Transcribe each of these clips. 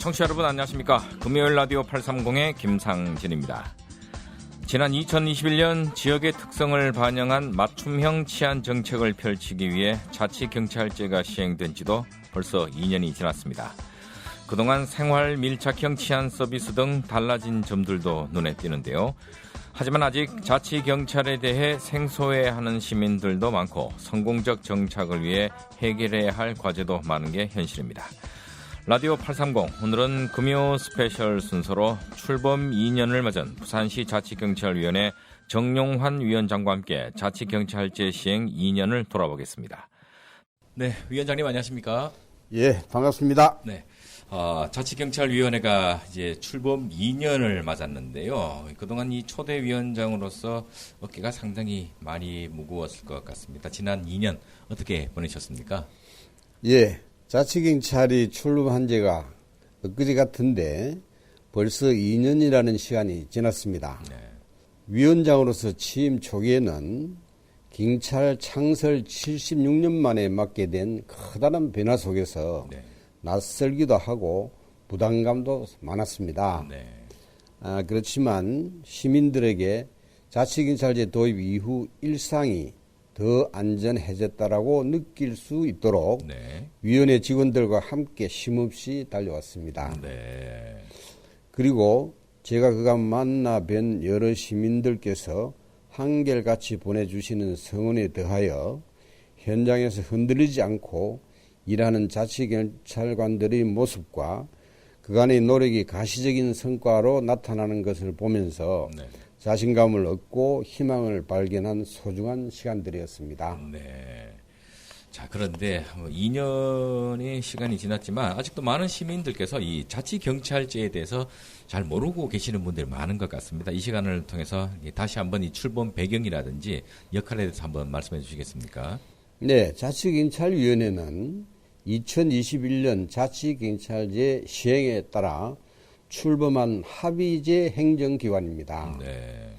청취자 여러분 안녕하십니까. 금요일 라디오 830의 김상진입니다. 지난 2021년 지역의 특성을 반영한 맞춤형 치안 정책을 펼치기 위해 자치경찰제가 시행된 지도 벌써 2년이 지났습니다. 그동안 생활 밀착형 치안 서비스 등 달라진 점들도 눈에 띄는데요. 하지만 아직 자치경찰에 대해 생소해하는 시민들도 많고 성공적 정착을 위해 해결해야 할 과제도 많은 게 현실입니다. 라디오 830 오늘은 금요 스페셜 순서로 출범 2년을 맞은 부산시 자치경찰위원회 정용환 위원장과 함께 자치경찰제 시행 2년을 돌아보겠습니다. 네, 위원장님 안녕하십니까? 예, 반갑습니다. 네. 자치경찰위원회가 이제 출범 2년을 맞았는데요. 그동안 이 초대 위원장으로서 어깨가 상당히 많이 무거웠을 것 같습니다. 지난 2년 어떻게 보내셨습니까? 예, 자치경찰이 출범한 지가 엊그제 같은데 벌써 2년이라는 시간이 지났습니다. 네. 위원장으로서 취임 초기에는 경찰 창설 76년 만에 맞게 된 커다란 변화 속에서 네. 낯설기도 하고 부담감도 많았습니다. 네. 그렇지만 시민들에게 자치경찰제 도입 이후 일상이 더 안전해졌다라고 느낄 수 있도록 네. 위원회 직원들과 함께 쉼없이 달려왔습니다. 네. 그리고 제가 그간 만나 뵌 여러 시민들께서 한결같이 보내주시는 성원에 더하여 현장에서 흔들리지 않고 일하는 자치경찰관들의 모습과 그간의 노력이 가시적인 성과로 나타나는 것을 보면서 네. 자신감을 얻고 희망을 발견한 소중한 시간들이었습니다. 네. 자, 그런데 2년의 시간이 지났지만 아직도 많은 시민들께서 이 자치경찰제에 대해서 잘 모르고 계시는 분들이 많은 것 같습니다. 이 시간을 통해서 다시 한번 이 출범 배경이라든지 역할에 대해서 한번 말씀해 주시겠습니까? 네, 자치경찰위원회는 2021년 자치경찰제 시행에 따라 출범한 합의제 행정기관입니다. 네.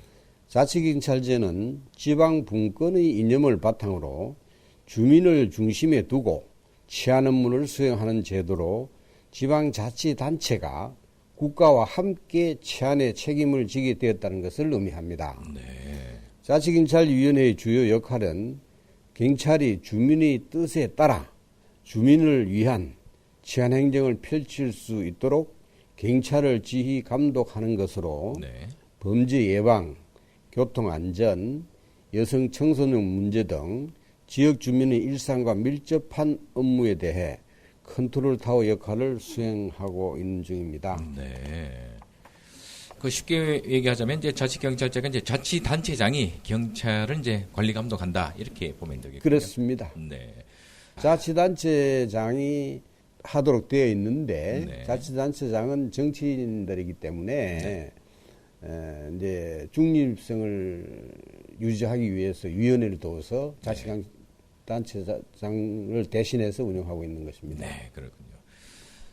자치경찰제는 지방 분권의 이념을 바탕으로 주민을 중심에 두고 치안 업무를 수행하는 제도로 지방자치단체가 국가와 함께 치안의 책임을 지게 되었다는 것을 의미합니다. 네. 자치경찰위원회의 주요 역할은 경찰이 주민의 뜻에 따라 주민을 위한 치안 행정을 펼칠 수 있도록 경찰을 지휘 감독하는 것으로 네. 범죄 예방, 교통 안전, 여성 청소년 문제 등 지역 주민의 일상과 밀접한 업무에 대해 컨트롤 타워 역할을 수행하고 있는 중입니다. 네. 그 쉽게 얘기하자면 이제 자치경찰제가 이제 자치단체장이 경찰을 이제 관리 감독한다 이렇게 보면 되겠군요. 그렇습니다. 네. 자치단체장이 하도록 되어 있는데 네. 자치단체장은 정치인들이기 때문에 이제 중립성을 유지하기 위해서 위원회를 둬서 자치단체장을 대신해서 운영하고 있는 것입니다. 네, 그렇군요.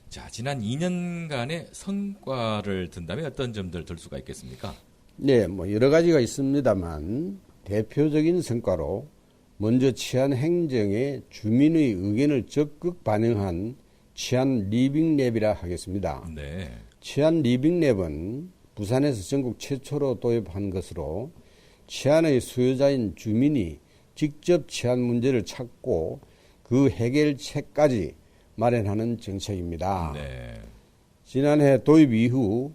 자, 지난 2년간의 성과를 든다면 어떤 점들 들 수가 있겠습니까? 네, 뭐 여러 가지가 있습니다만 대표적인 성과로 먼저 치안 행정에 주민의 의견을 적극 반영한 치안 리빙랩이라 하겠습니다. 네. 치안 리빙랩은 부산에서 전국 최초로 도입한 것으로 치안의 수요자인 주민이 직접 치안 문제를 찾고 그 해결책까지 마련하는 정책입니다. 네. 지난해 도입 이후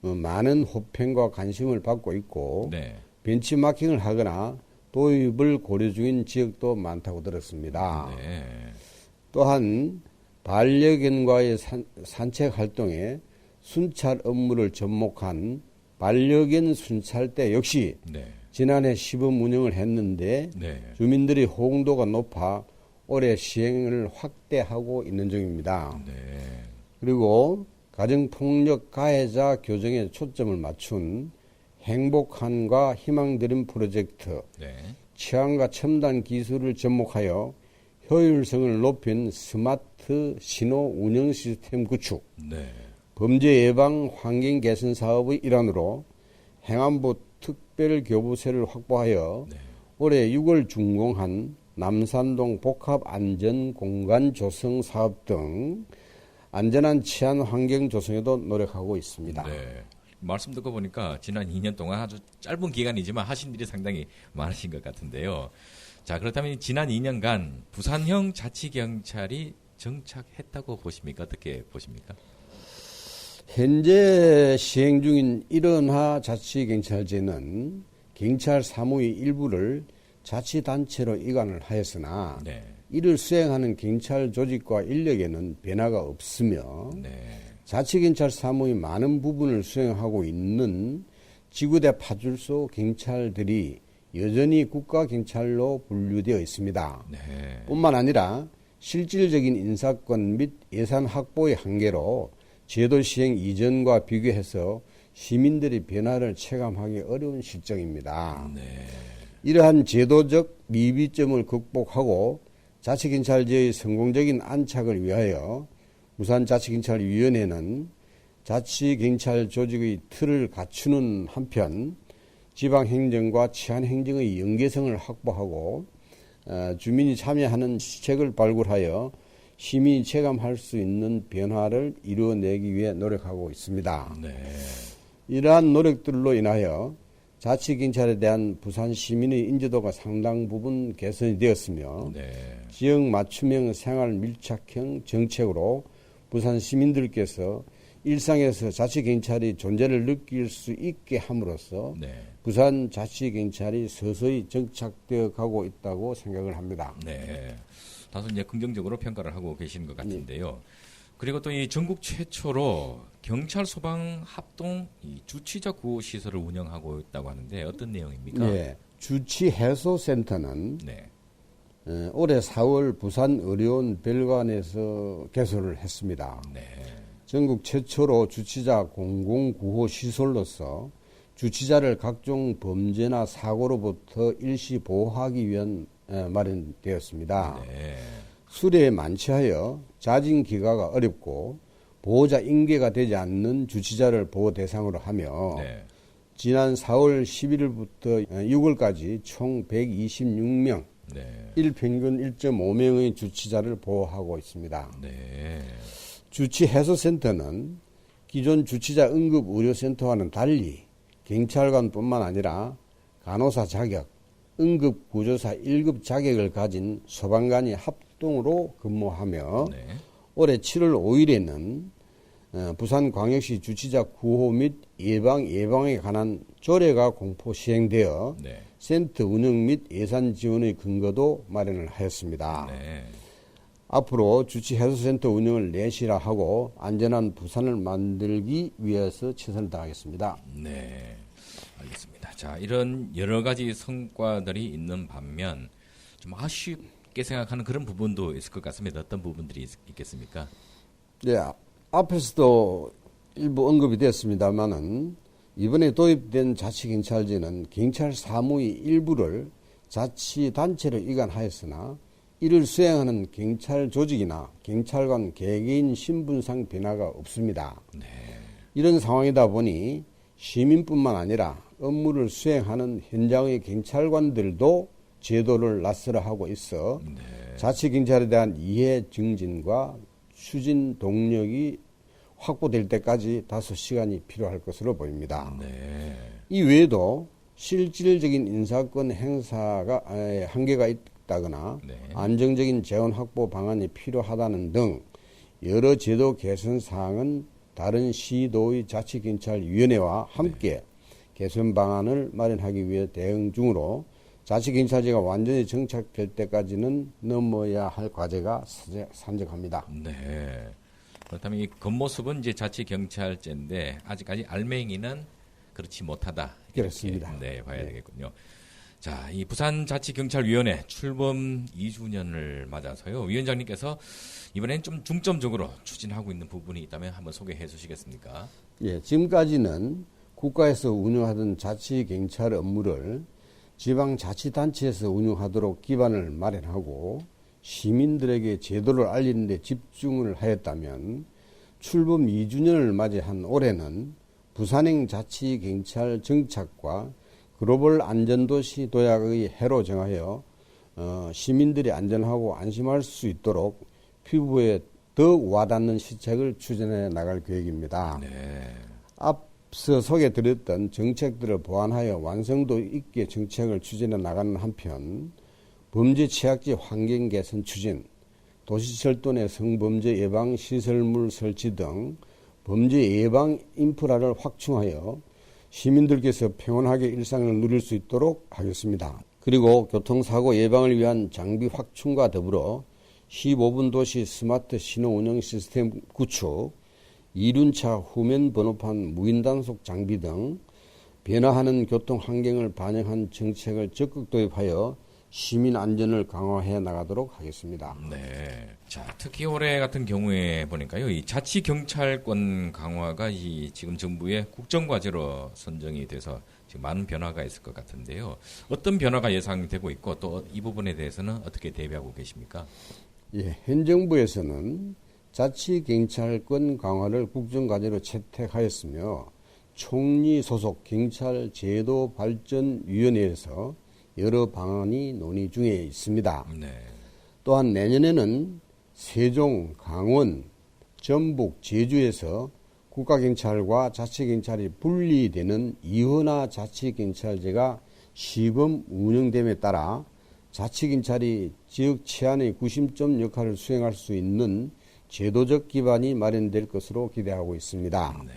많은 호평과 관심을 받고 있고 네. 벤치마킹을 하거나 도입을 고려 중인 지역도 많다고 들었습니다. 네. 또한 반려견과의 산책 활동에 순찰 업무를 접목한 반려견 순찰대 역시 네. 지난해 시범 운영을 했는데 네. 주민들의 호응도가 높아 올해 시행을 확대하고 있는 중입니다. 네. 그리고 가정폭력 가해자 교정에 초점을 맞춘 행복한과 희망드림 프로젝트, 네. 치안과 첨단 기술을 접목하여 효율성을 높인 스마트 신호 운영 시스템 구축, 네. 범죄 예방 환경 개선 사업의 일환으로 행안부 특별교부세를 확보하여 네. 올해 6월 준공한 남산동 복합안전공간 조성 사업 등 안전한 치안 환경 조성에도 노력하고 있습니다. 네. 말씀 듣고 보니까 지난 2년 동안 아주 짧은 기간이지만 하신 일이 상당히 많으신 것 같은데요. 자, 그렇다면 지난 2년간 부산형 자치경찰이 정착했다고 보십니까? 어떻게 보십니까? 현재 시행 중인 1원화 자치경찰제는 경찰 사무의 일부를 자치단체로 이관을 하였으나 네. 이를 수행하는 경찰 조직과 인력에는 변화가 없으며 네. 자치경찰 사무의 많은 부분을 수행하고 있는 지구대 파출소 경찰들이 여전히 국가경찰로 분류되어 있습니다. 네. 뿐만 아니라 실질적인 인사권 및 예산 확보의 한계로 제도 시행 이전과 비교해서 시민들이 변화를 체감하기 어려운 실정입니다. 네. 이러한 제도적 미비점을 극복하고 자치경찰제의 성공적인 안착을 위하여 부산자치경찰위원회는 자치경찰 조직의 틀을 갖추는 한편 지방행정과 치안행정의 연계성을 확보하고 주민이 참여하는 시책을 발굴하여 시민이 체감할 수 있는 변화를 이루어내기 위해 노력하고 있습니다. 네. 이러한 노력들로 인하여 자치경찰에 대한 부산 시민의 인지도가 상당 부분 개선이 되었으며 네. 지역 맞춤형 생활 밀착형 정책으로 부산 시민들께서 일상에서 자치경찰이 존재를 느낄 수 있게 함으로써 네. 부산 자치경찰이 서서히 정착되어 가고 있다고 생각을 합니다. 네. 다소 이제 긍정적으로 평가를 하고 계시는 것 같은데요. 그리고 또 이 전국 최초로 경찰 소방 합동 이 주치자 구호 시설을 운영하고 있다고 하는데 어떤 내용입니까? 네. 주치 해소 센터는 네. 올해 4월 부산 의료원 별관에서 개소를 했습니다. 네. 전국 최초로 주치자 공공구호 시설로서 주치자를 각종 범죄나 사고로부터 일시 보호하기 위한 마련되었습니다. 네. 수레에 만취하여 자진 귀가가 어렵고 보호자 인계가 되지 않는 주치자를 보호 대상으로 하며 네. 지난 4월 11일부터 6월까지 총 126명, 네. 일평균 1.5명의 주치자를 보호하고 있습니다. 네. 주치 해소센터는 기존 주치자 응급 의료센터와는 달리 경찰관뿐만 아니라 간호사 자격, 응급구조사 1급 자격을 가진 소방관이 합동으로 근무하며 네. 올해 7월 5일에는 부산광역시 주치자 구호 및 예방에 관한 조례가 공포 시행되어 네. 센터 운영 및 예산 지원의 근거도 마련을 하였습니다. 네. 앞으로 주치 해소센터 운영을 내실화하고 안전한 부산을 만들기 위해서 최선을 다하겠습니다. 네. 알겠습니다. 자, 이런 여러 가지 성과들이 있는 반면 좀 아쉽게 생각하는 그런 부분도 있을 것 같습니다. 어떤 부분들이 있겠습니까? 네, 앞에서도 일부 언급이 됐습니다만은 이번에 도입된 자치경찰제는 경찰 사무의 일부를 자치단체로 이관하였으나 이를 수행하는 경찰 조직이나 경찰관 개개인 신분상 변화가 없습니다. 네. 이런 상황이다 보니 시민뿐만 아니라 업무를 수행하는 현장의 경찰관들도 제도를 낯설어 하고 있어 네. 자치경찰에 대한 이해 증진과 추진 동력이 확보될 때까지 다소 시간이 필요할 것으로 보입니다. 네. 이 외에도 실질적인 인사권 행사가 한계가 있다거나 네. 안정적인 재원 확보 방안이 필요하다는 등 여러 제도 개선 사항은 다른 시도의 자치경찰위원회와 함께 개선 방안을 마련하기 위해 대응 중으로 자치경찰제가 완전히 정착될 때까지는 넘어야 할 과제가 산적합니다. 네. 그렇다면 이 겉모습은 이제 자치경찰제인데 아직까지 알맹이는 그렇지 못하다. 이렇게, 그렇습니다. 네, 봐야 되겠군요. 자, 이 부산자치경찰위원회 출범 2주년을 맞아서요. 위원장님께서 이번엔 좀 중점적으로 추진하고 있는 부분이 있다면 한번 소개해 주시겠습니까? 예, 지금까지는 국가에서 운영하던 자치경찰 업무를 지방자치단체에서 운영하도록 기반을 마련하고 시민들에게 제도를 알리는 데 집중을 하였다면 출범 2주년을 맞이한 올해는 부산행 자치경찰 정착과 글로벌 안전도시 도약의 해로 정하여 시민들이 안전하고 안심할 수 있도록 피부에 더욱 와닿는 시책을 추진해 나갈 계획입니다. 네. 앞서 소개드렸던 정책들을 보완하여 완성도 있게 정책을 추진해 나가는 한편 범죄 취약지 환경 개선 추진, 도시철도 내 성범죄 예방 시설물 설치 등 범죄 예방 인프라를 확충하여 시민들께서 평온하게 일상을 누릴 수 있도록 하겠습니다. 그리고 교통사고 예방을 위한 장비 확충과 더불어 15분 도시 스마트 신호 운영 시스템 구축, 이륜차 후면 번호판 무인 단속 장비 등 변화하는 교통 환경을 반영한 정책을 적극 도입하여 시민 안전을 강화해 나가도록 하겠습니다. 네. 자, 특히 올해 같은 경우에 보니까요, 이 자치 경찰권 강화가 이 지금 정부의 국정과제로 선정이 돼서 지금 많은 변화가 있을 것 같은데요. 어떤 변화가 예상되고 있고 또 이 부분에 대해서는 어떻게 대비하고 계십니까? 예, 현 정부에서는 자치 경찰권 강화를 국정과제로 채택하였으며 총리 소속 경찰 제도 발전 위원회에서 여러 방안이 논의 중에 있습니다. 네. 또한 내년에는 세종, 강원, 전북, 제주에서 국가경찰과 자치경찰이 분리되는 이원화 자치경찰제가 시범 운영됨에 따라 자치경찰이 지역 치안의 구심점 역할을 수행할 수 있는 제도적 기반이 마련될 것으로 기대하고 있습니다. 네.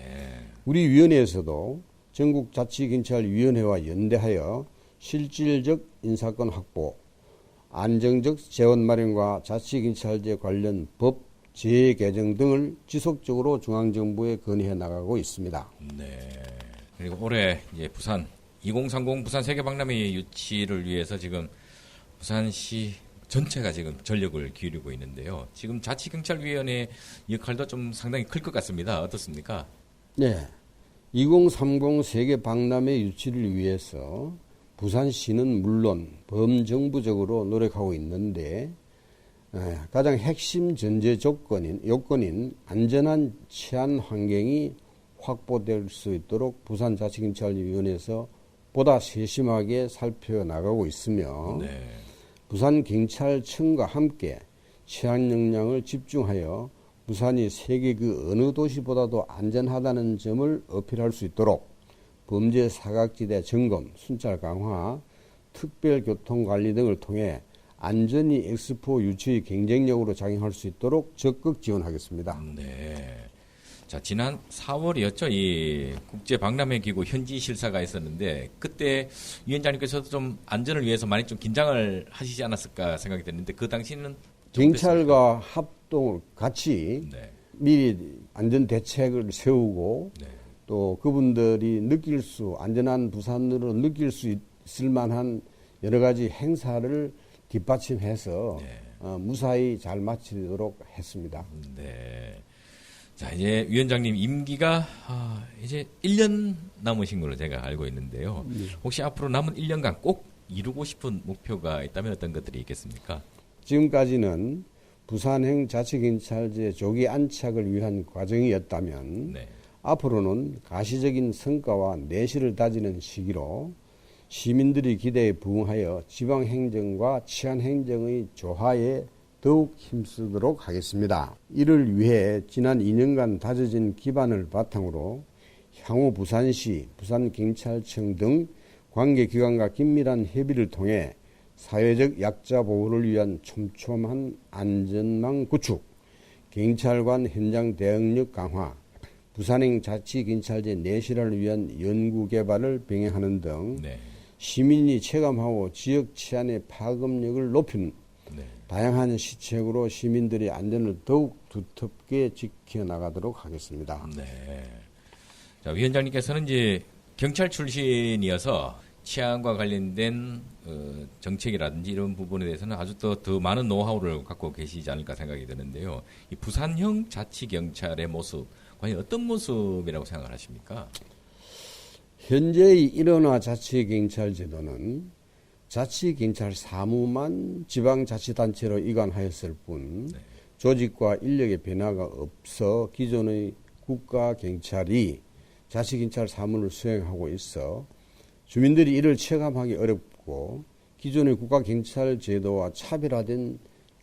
우리 위원회에서도 전국자치경찰위원회와 연대하여 실질적 인사권 확보, 안정적 재원 마련과 자치경찰제 관련 법 재개정 등을 지속적으로 중앙정부에 건의해 나가고 있습니다. 네. 그리고 올해 이제 부산 2030 부산 세계박람회 유치를 위해서 지금 부산시 전체가 지금 전력을 기울이고 있는데요. 지금 자치경찰위원회 역할도 좀 상당히 클 것 같습니다. 어떻습니까? 네. 2030 세계박람회 유치를 위해서 부산시는 물론 범정부적으로 노력하고 있는데 가장 핵심 전제 요건인 안전한 치안 환경이 확보될 수 있도록 부산자치경찰위원회에서 보다 세심하게 살펴나가고 있으며 네. 부산경찰청과 함께 치안 역량을 집중하여 부산이 세계 그 어느 도시보다도 안전하다는 점을 어필할 수 있도록 범죄 사각지대 점검, 순찰 강화, 특별교통관리 등을 통해 안전이 엑스포 유치의 경쟁력으로 작용할 수 있도록 적극 지원하겠습니다. 네. 자, 지난 4월이었죠. 이 국제박람회 기구 현지 실사가 있었는데 그때 위원장님께서도 좀 안전을 위해서 많이 좀 긴장을 하시지 않았을까 생각이 드는데 그 당시는 경찰과 합동을 같이 네. 미리 안전 대책을 세우고 네. 또 그분들이 안전한 부산으로 느낄 수 있을 만한 여러 가지 행사를 뒷받침해서 네. 무사히 잘 마치도록 했습니다. 네. 자, 이제 위원장님 임기가 이제 1년 남으신 걸로 제가 알고 있는데요. 혹시 앞으로 남은 1년간 꼭 이루고 싶은 목표가 있다면 어떤 것들이 있겠습니까? 지금까지는 부산행 자치경찰제 조기 안착을 위한 과정이었다면 네. 앞으로는 가시적인 성과와 내실을 다지는 시기로 시민들이 기대에 부응하여 지방행정과 치안행정의 조화에 더욱 힘쓰도록 하겠습니다. 이를 위해 지난 2년간 다져진 기반을 바탕으로 향후 부산시, 부산경찰청 등 관계기관과 긴밀한 협의를 통해 사회적 약자 보호를 위한 촘촘한 안전망 구축, 경찰관 현장 대응력 강화, 부산행 자치경찰제 내실화를 위한 연구개발을 병행하는 등 네. 시민이 체감하고 지역 치안의 파급력을 높이는 네. 다양한 시책으로 시민들의 안전을 더욱 두텁게 지켜나가도록 하겠습니다. 네. 자, 위원장님께서는 이제 경찰 출신이어서 치안과 관련된 정책이라든지 이런 부분에 대해서는 아주 더 많은 노하우를 갖고 계시지 않을까 생각이 드는데요. 이 부산형 자치경찰의 모습, 과연 어떤 모습이라고 생각을 하십니까? 현재의 일원화 자치경찰 제도는 자치경찰 사무만 지방자치단체로 이관하였을 뿐 네. 조직과 인력의 변화가 없어 기존의 국가경찰이 자치경찰 사무를 수행하고 있어 주민들이 이를 체감하기 어렵고 기존의 국가경찰 제도와 차별화된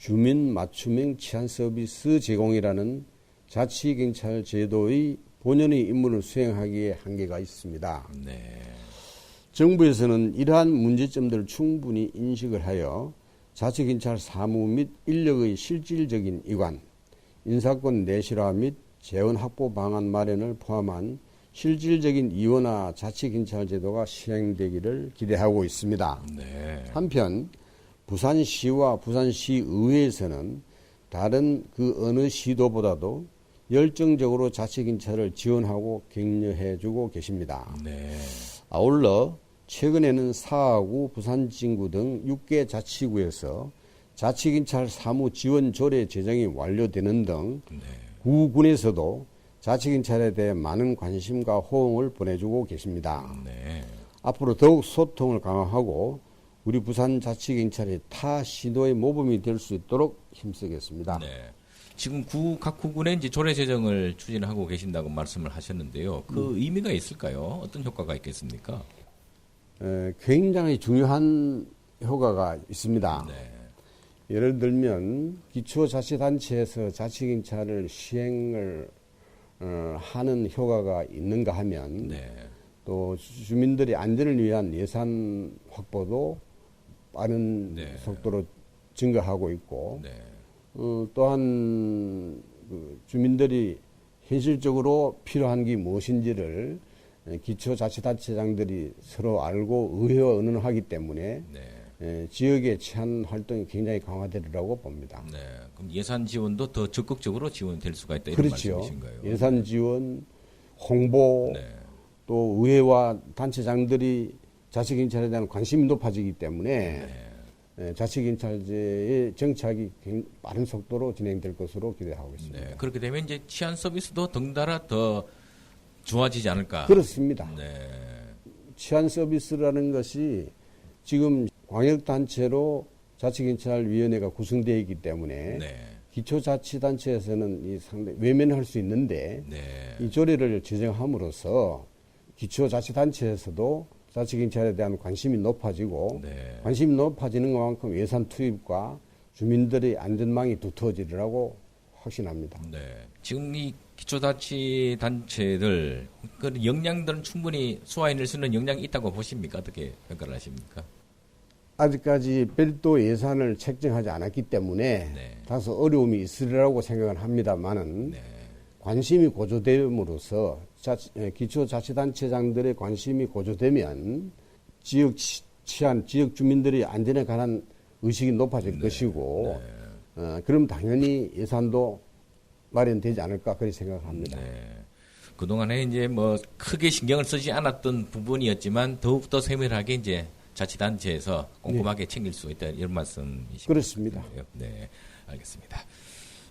주민 맞춤형 치안 서비스 제공이라는 자치경찰 제도의 본연의 임무를 수행하기에 한계가 있습니다. 네. 정부에서는 이러한 문제점들을 충분히 인식을 하여 자치경찰 사무 및 인력의 실질적인 이관, 인사권 내실화 및 재원 확보 방안 마련을 포함한 실질적인 이원화 자치경찰 제도가 시행되기를 기대하고 있습니다. 네. 한편 부산시와 부산시의회에서는 다른 그 어느 시도보다도 열정적으로 자치경찰을 지원하고 격려해주고 계십니다. 네. 아울러 최근에는 사하구, 부산진구 등 6개 자치구에서 자치경찰 사무 지원 조례 제정이 완료되는 등 네. 구군에서도 자치경찰에 대해 많은 관심과 호응을 보내주고 계십니다. 네. 앞으로 더욱 소통을 강화하고 우리 부산 자치경찰이 타 시도의 모범이 될 수 있도록 힘쓰겠습니다. 네. 지금 각 구군에 이제 조례 제정을 추진하고 계신다고 말씀을 하셨는데요. 그 의미가 있을까요? 어떤 효과가 있겠습니까? 굉장히 중요한 효과가 있습니다. 네. 예를 들면 기초자치단체에서 자치경찰을 시행을 하는 효과가 있는가 하면 네. 또 주민들의 안전을 위한 예산 확보도 빠른 네. 속도로 증가하고 있고 네. 또한 그 주민들이 현실적으로 필요한 게 무엇인지를 기초자치단체장들이 서로 알고 의회와 의논하기 때문에 네. 지역의 치안 활동이 굉장히 강화되리라고 봅니다. 네. 그럼 예산 지원도 더 적극적으로 지원될 수가 있다 이런 그렇죠. 말씀이신가요? 예산 지원, 홍보, 네. 또 의회와 단체장들이 자치경찰에 대한 관심이 높아지기 때문에 자치경찰제의 정착이 빠른 속도로 진행될 것으로 기대하고 있습니다. 네. 그렇게 되면 이제 치안 서비스도 덩달아 더 좋아지지 않을까? 그렇습니다. 네. 치안 서비스라는 것이 지금 광역단체로 자치경찰위원회가 구성되어 있기 때문에 네. 기초자치단체에서는 이 상당히 외면할 수 있는데 네. 이 조례를 제정함으로써 기초자치단체에서도 자치경찰에 대한 관심이 높아지고 네. 관심이 높아지는 것만큼 예산 투입과 주민들의 안전망이 두터워지리라고 확신합니다. 네. 지금 이 기초자치단체들 그 역량들은 충분히 소화해낼 수 있는 역량이 있다고 보십니까? 어떻게 평가를 하십니까? 아직까지 별도 예산을 책정하지 않았기 때문에 네. 다소 어려움이 있으리라고 생각을 합니다만은 네. 관심이 고조됨으로써 기초자치단체장들의 관심이 고조되면 지역 치안, 지역 주민들의 안전에 관한 의식이 높아질 것이고 그럼 당연히 예산도 마련되지 않을까 그렇게 생각합니다. 네. 그동안에 이제 뭐 크게 신경을 쓰지 않았던 부분이었지만 더욱더 세밀하게 이제 자치단체에서 꼼꼼하게 챙길 수 있다 이런 말씀이시죠? 그렇습니다. 네, 알겠습니다.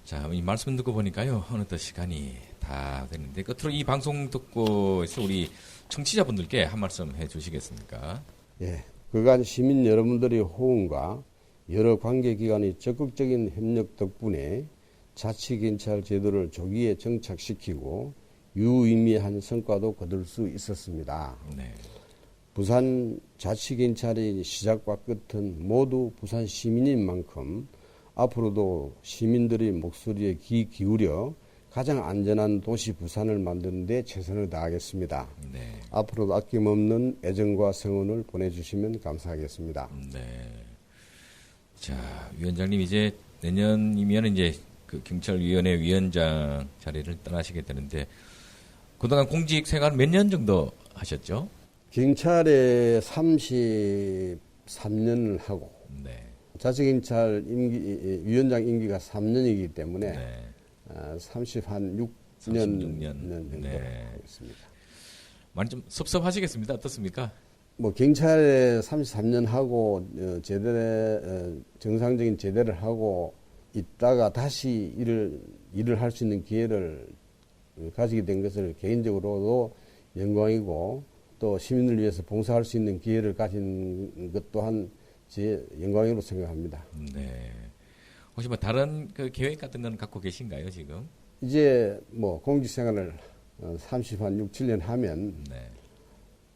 자, 이 말씀 듣고 보니까요 어느덧 시간이 다 됐는데 끝으로 이 방송 듣고 있어 우리 청취자분들께 한 말씀 해주시겠습니까? 예, 그간 시민 여러분들의 호응과 여러 관계기관의 적극적인 협력 덕분에 자치경찰 제도를 조기에 정착시키고 유의미한 성과도 거둘 수 있었습니다. 네. 부산 자치경찰의 시작과 끝은 모두 부산 시민인 만큼 앞으로도 시민들의 목소리에 귀 기울여 가장 안전한 도시 부산을 만드는 데 최선을 다하겠습니다. 네. 앞으로도 아낌없는 애정과 성원을 보내주시면 감사하겠습니다. 네. 자, 위원장님 이제 내년이면 이제 그 경찰위원회 위원장 자리를 떠나시게 되는데 그동안 공직 생활 몇 년 정도 하셨죠? 경찰에 33년을 하고 네. 자치경찰 위원장 임기가 3년이기 때문에 네. 36년 36년. 정도 네. 하고 있습니다. 많이 좀 섭섭하시겠습니다. 어떻습니까? 뭐 경찰에 33년 하고 정상적인 제대를 하고 있다가 다시 일을 할 수 있는 기회를 가지게 된 것을 개인적으로도 영광이고 또 시민을 위해서 봉사할 수 있는 기회를 가진 것 또한 제 영광으로 생각합니다. 네. 혹시 뭐 다른 그 계획 같은 건 갖고 계신가요, 지금? 이제 뭐 공직 생활을 6, 7년 하면 네.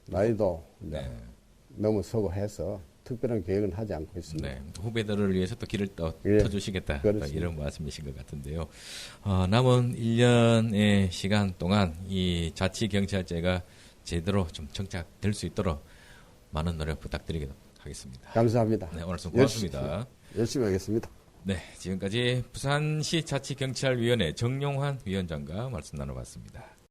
나이도 네. 넘어서고 해서 특별한 계획은 하지 않고 있습니다. 네, 후배들을 위해서 또 길을 예, 터주시겠다. 그렇습니다. 이런 말씀이신 것 같은데요. 남은 1년의 시간 동안 이 자치경찰제가 제대로 좀 정착될 수 있도록 많은 노력 부탁드리도록 하겠습니다. 감사합니다. 네, 오늘 좀 고맙습니다. 열심히 하겠습니다. 네, 지금까지 부산시 자치경찰위원회 정용환 위원장과 말씀 나눠봤습니다.